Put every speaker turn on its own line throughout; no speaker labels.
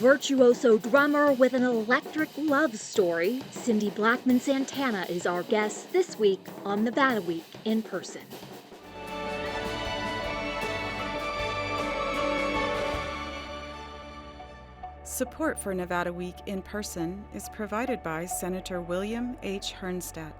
virtuoso drummer with an electric love story, Cindy Blackman Santana is our guest this week on Nevada Week in Person.
Support for Nevada Week in Person is provided by Senator William H. Hernstat.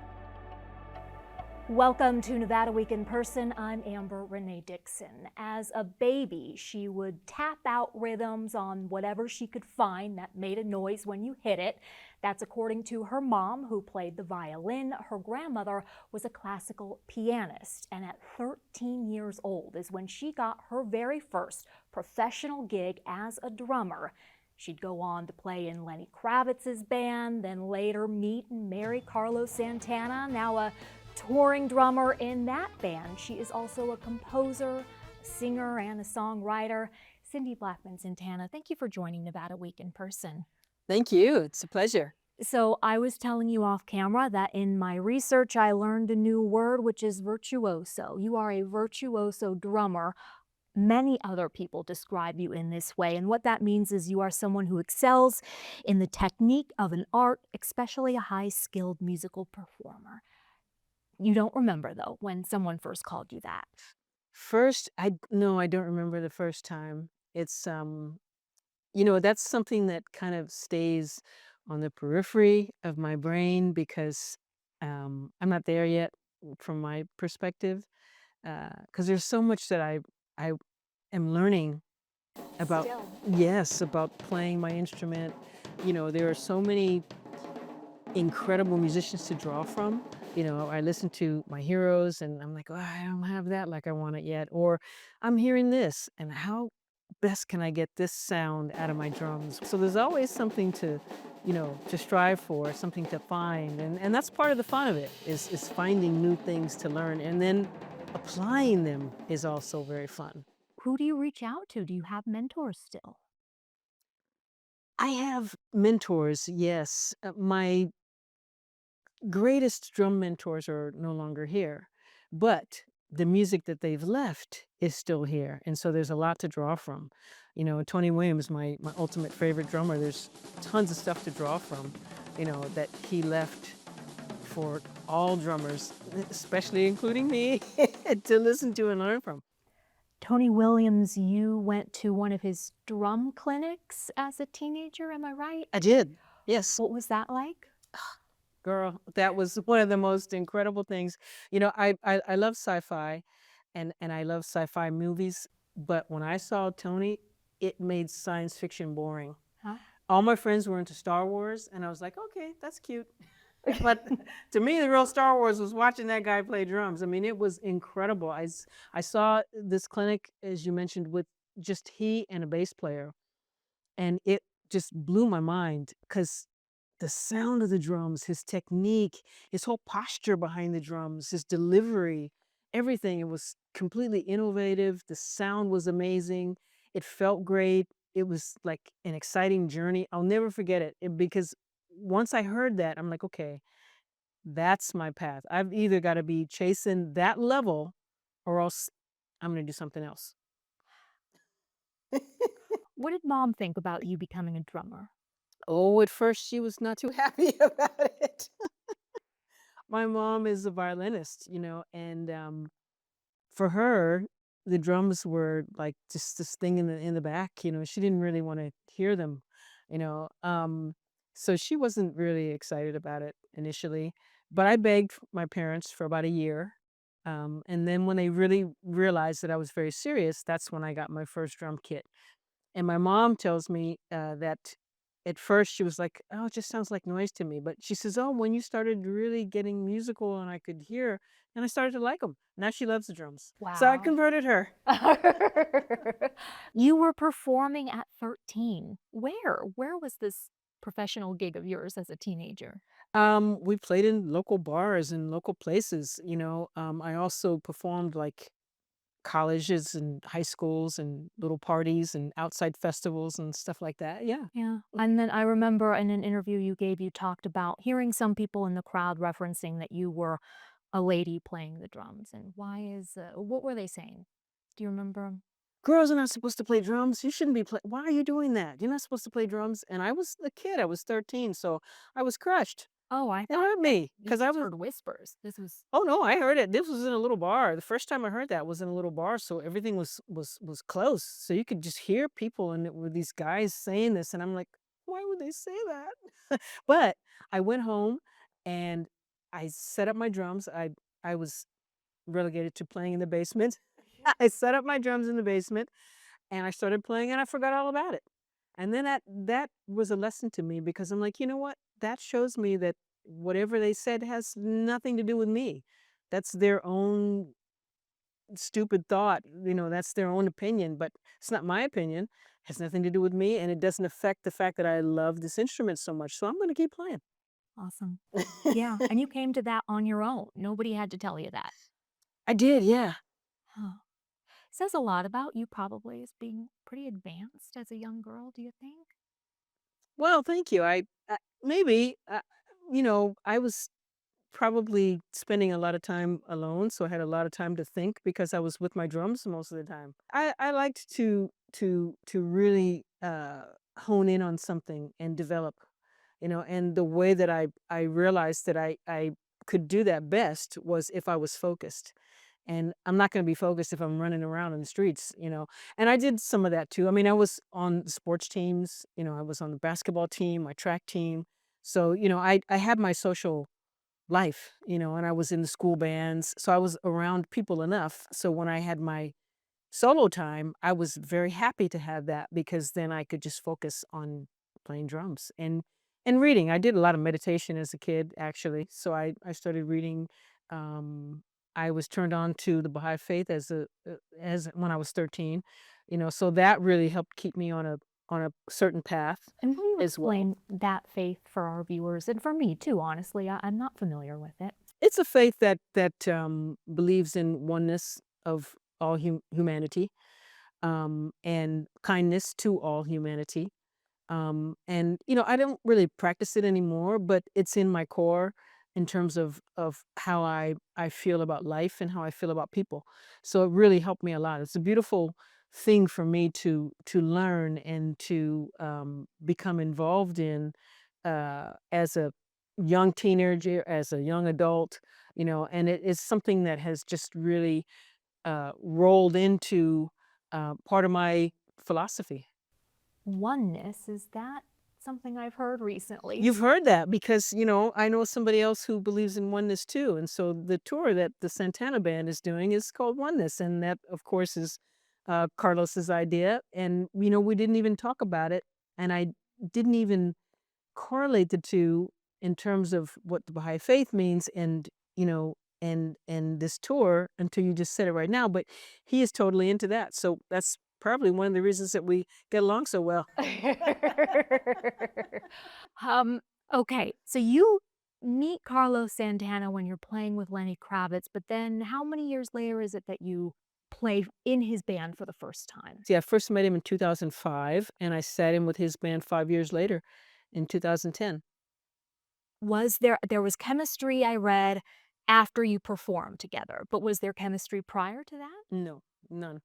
Welcome to Nevada Week in Person. I'm Amber Renee Dixon. As a baby, she would tap out rhythms on whatever she could find that made a noise when you hit it. That's according to her mom, who played the violin. Her grandmother was a classical pianist, and at 13 years old is when she got her very first professional gig as a drummer. She'd go on to play in Lenny Kravitz's band, then later meet and marry Carlos Santana, now a touring drummer in that band. She is also a composer, a singer, and a songwriter. Cindy Blackman Santana, thank you for joining Nevada Week in Person.
Thank you. It's a pleasure.
So I was telling you off camera that in my research I learned a new word, which is virtuoso. You are a virtuoso drummer. Many other people describe you in this way, and what that means is you are someone who excels in the technique of an art, especially a high-skilled musical performer. You don't remember, though, when someone first called you that.
First, I don't remember the first time. It's that's something that kind of stays on the periphery of my brain because I'm not there yet from my perspective. Because there's so much that I am learning about.
Still.
Yes, about playing my instrument. There are so many incredible musicians to draw from. I listen to my heroes and I'm like, oh, I don't have that like I want it yet. Or I'm hearing this and how best can I get this sound out of my drums? So there's always something to strive for, something to find. And that's part of the fun of it is finding new things to learn. And then applying them is also very fun.
Who do you reach out to? Do you have mentors still?
I have mentors, yes. My greatest drum mentors are no longer here, but the music that they've left is still here. And so there's a lot to draw from. Tony Williams, my ultimate favorite drummer, there's tons of stuff to draw from, that he left for all drummers, especially including me, to listen to and learn from.
Tony Williams, you went to one of his drum clinics as a teenager, am I right?
I did, yes.
What was that like?
Girl, that was one of the most incredible things. I love sci-fi and I love sci-fi movies, but when I saw Tony, it made science fiction boring.
Huh?
All my friends were into Star Wars, and I was like, okay, that's cute. But to me, the real Star Wars was watching that guy play drums. I mean, it was incredible. I saw this clinic, as you mentioned, with just he and a bass player, and it just blew my mind because the sound of the drums, his technique, his whole posture behind the drums, his delivery, everything. It was completely innovative. The sound was amazing. It felt great. It was like an exciting journey. I'll never forget it because once I heard that, I'm like, okay, that's my path. I've either got to be chasing that level or else I'm going to do something else.
What did Mom think about you becoming a drummer?
Oh, at first she was not too happy about it. My mom is a violinist, and for her, the drums were like just this thing in the back. She didn't really want to hear them, you know. So she wasn't really excited about it initially. But I begged my parents for about a year, and then when they really realized that I was very serious, that's when I got my first drum kit. And my mom tells me that at first she was like, "Oh, it just sounds like noise to me." But she says, "Oh, when you started really getting musical and I could hear, and I started to like them. Now she loves the drums." So I
Wow.
converted her.
You were performing at 13. Where? Where was this professional gig of yours as a teenager?
We played in local bars and local places. I also performed like colleges and high schools and little parties and outside festivals and stuff like that. Yeah.
Yeah. And then I remember in an interview you gave, you talked about hearing some people in the crowd referencing that you were a lady playing the drums. And what were they saying? Do you remember?
girls are not supposed to play drums. You shouldn't be why are you doing that? You're not supposed to play drums. And I was a kid. I was 13, so I was crushed.
Oh, I
It
thought
hurt
that
me
you
because I
just
was.
heard whispers. This was
Oh no, I heard it. This was in a little bar. The first time I heard that was in a little bar, so everything was close. So you could just hear people, and it were these guys saying this, and I'm like, why would they say that? But I went home and I set up my drums. I was relegated to playing in the basement. I set up my drums in the basement and I started playing and I forgot all about it. And then that was a lesson to me because I'm like, you know what? That shows me that whatever they said has nothing to do with me. That's their own stupid thought. That's their own opinion, but it's not my opinion. It has nothing to do with me and it doesn't affect the fact that I love this instrument so much. So I'm going to keep playing.
awesome. Yeah, and you came to that on your own. Nobody had to tell you that.
I did, yeah.
Huh. Says a lot about you probably as being pretty advanced as a young girl, do you think?
Well, thank you. Maybe I was probably spending a lot of time alone, so I had a lot of time to think because I was with my drums most of the time. I liked to really hone in on something and develop, and the way that I realized that I could do that best was if I was focused. And I'm not going to be focused if I'm running around in the streets. And I did some of that too. I mean, I was on sports teams, I was on the basketball team, my track team. So, I had my social life, and I was in the school bands. So I was around people enough. So when I had my solo time, I was very happy to have that because then I could just focus on playing drums and reading. I did a lot of meditation as a kid, actually. So I started reading. Um, I was turned on to the Baha'i faith as when I was 13. So that really helped keep me on a certain path
And will you
as well.
explain that faith for our viewers and for me too, honestly? I'm not familiar with it.
It's a faith that believes in oneness of all humanity, and kindness to all humanity. And I don't really practice it anymore, but it's in my core in terms of how I feel about life and how I feel about people. So it really helped me a lot. It's a beautiful thing for me to learn and to become involved in as a young teenager, as a young adult. And it is something that has just really rolled into part of my philosophy.
Oneness, is that something I've heard recently?
You've heard that because, I know somebody else who believes in oneness too. And so the tour that the Santana band is doing is called Oneness. And that, of course, is Carlos's idea. And, we didn't even talk about it. And I didn't even correlate the two in terms of what the Baha'i faith means and this tour until you just said it right now. But he is totally into that. So that's probably one of the reasons that we get along so well.
um, okay, so you meet Carlos Santana when you're playing with Lenny Kravitz, but then how many years later is it that you play in his band for the first time?
See, I first met him in 2005, and I sat in with his band 5 years later in 2010.
Was there was chemistry I read after you performed together, but was there chemistry prior to that?
No, none.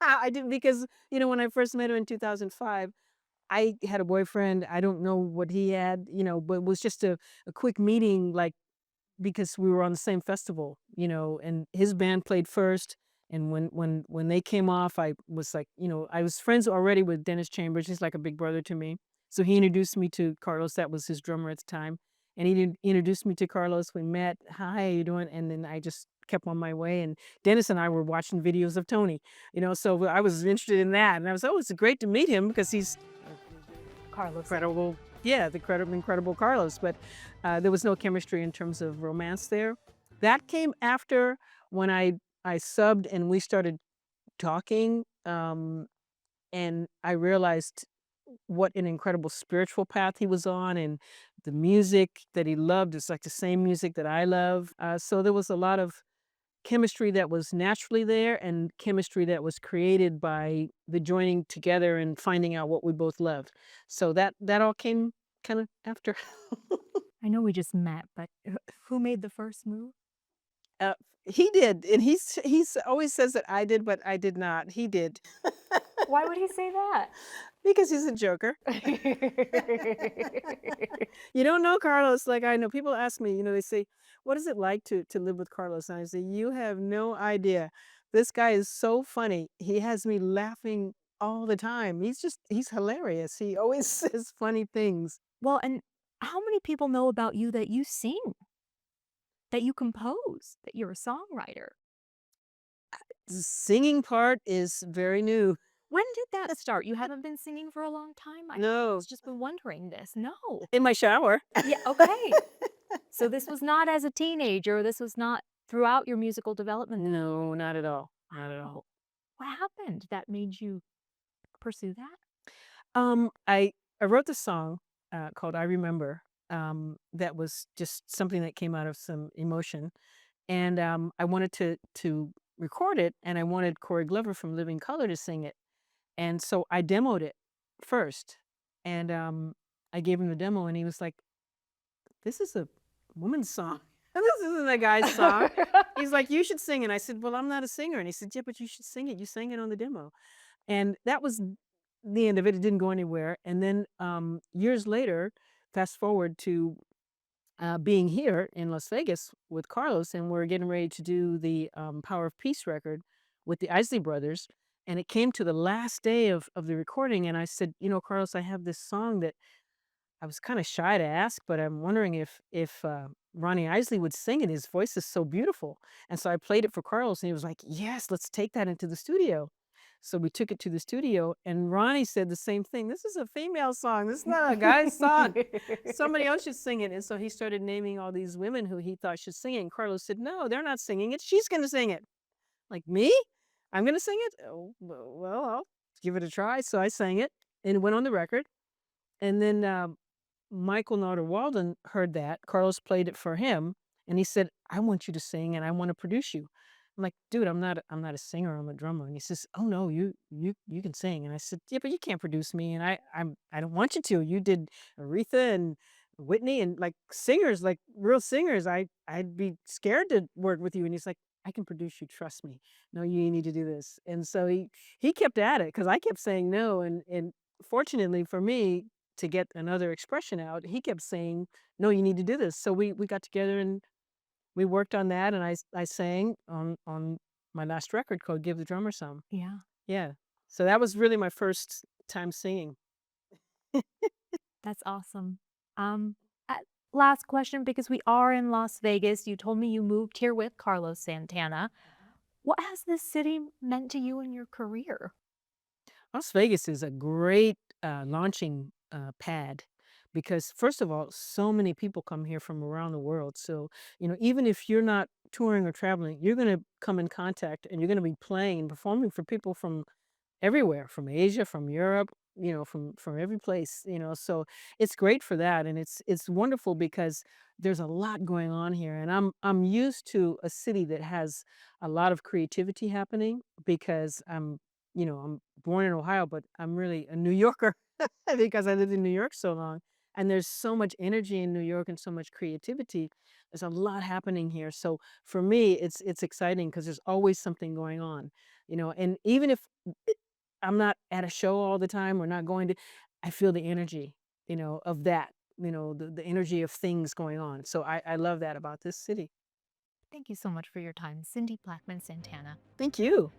I didn't because, when I first met him in 2005, I had a boyfriend. I don't know what he had, but it was just a quick meeting, like, because we were on the same festival, and his band played first. And when they came off, I was like, I was friends already with Dennis Chambers. He's like a big brother to me. So he introduced me to Carlos. That was his drummer at the time. And he introduced me to Carlos. We met. Hi, how you doing? And then I just kept on my way. And Dennis and I were watching videos of Tony, so I was interested in that. And I was, oh, it's great to meet him because he's
Carlos.
incredible. Yeah, the incredible Carlos. But there was no chemistry in terms of romance there. That came after when I subbed and we started talking, and I realized what an incredible spiritual path he was on, and the music that he loved is like the same music that I love. So there was a lot of chemistry that was naturally there and chemistry that was created by the joining together and finding out what we both loved. So that all came kind of after.
I know we just met, but who made the first move?
Uh, he did, and he's always says that I did, but I did not. He did.
Why would he say that?
Because he's a joker. You don't know Carlos like I know. People ask me, they say, "What is it like to live with Carlos?" And I say, "You have no idea. This guy is so funny. He has me laughing all the time. He's hilarious. He always says funny things."
Well, and how many people know about you that you sing, that you compose, that you're a songwriter?
The singing part is very new.
When did that start? You haven't been singing for a long time? I've
No,
just been wondering this. No.
in my shower.
Yeah, okay. So this was not as a teenager. This was not throughout your musical development.
No, not at all. Not at all.
Wow. What happened that made you pursue that?
I wrote the song called "I Remember." That was just something that came out of some emotion, and I wanted to record it, and I wanted Corey Glover from Living Color to sing it, and so I demoed it first, and I gave him the demo, and he was like, "This is a woman's song. This isn't a guy's song." He's like, "You should sing it." I said, "Well, I'm not a singer," and he said, "Yeah, but you should sing it. You sang it on the demo." And that was the end of it. It didn't go anywhere. And then years later, fast forward to being here in Las Vegas with Carlos, and we're getting ready to do the Power of Peace record with the Isley Brothers. And it came to the last day of the recording, and I said, Carlos, I have this song that I was kind of shy to ask, but I'm wondering if Ronnie Isley would sing it. His voice is so beautiful. And so I played it for Carlos, and he was like, "Yes, let's take that into the studio." So we took it to the studio, and Ronnie said the same thing. "This is a female song. This is not a guy's song. Somebody else should sing it." And so he started naming all these women who he thought should sing it. And Carlos said, "No, they're not singing it. She's going to sing it." Like, "Me? I'm going to sing it? Oh, well, I'll give it a try." So I sang it, and it went on the record. And then Michael Narder Walden heard that. Carlos played it for him, and he said, "I want you to sing, and I want to produce you." I'm like, "Dude, I'm not a singer. I'm a drummer." And he says, "Oh no, you can sing." And I said, "Yeah, but you can't produce me, and I don't want you to. You did Aretha and Whitney and like singers, like real singers. I'd be scared to work with you." And he's like, "I can produce you. Trust me. No, you need to do this." And so he kept at it because I kept saying no, and fortunately for me, to get another expression out, he kept saying, "No, you need to do this." So we got together and we worked on that, and I sang on my last record called "Give the Drummer Some."
Yeah,
Yeah. So that was really my first time singing.
that's awesome. Um, uh, Last question, because we are in Las Vegas. You told me you moved here with Carlos Santana. What has this city meant to you in your career?
Las Vegas is a great launching pad because, first of all, so many people come here from around the world. So, even if you're not touring or traveling, you're going to come in contact and you're going to be playing and performing for people from everywhere, from Asia, from Europe, from every place, so it's great for that, and it's wonderful because there's a lot going on here, and I'm used to a city that has a lot of creativity happening because I'm born in Ohio, but I'm really a New Yorker because I lived in New York so long, and there's so much energy in New York and so much creativity. There's a lot happening here, so for me, it's exciting because there's always something going on, and even if I'm not at a show all the time. We're not going to I feel the energy, of that, the energy of things going on. So I love that about this city.
Thank you so much for your time, Cindy Blackman Santana.
Thank you.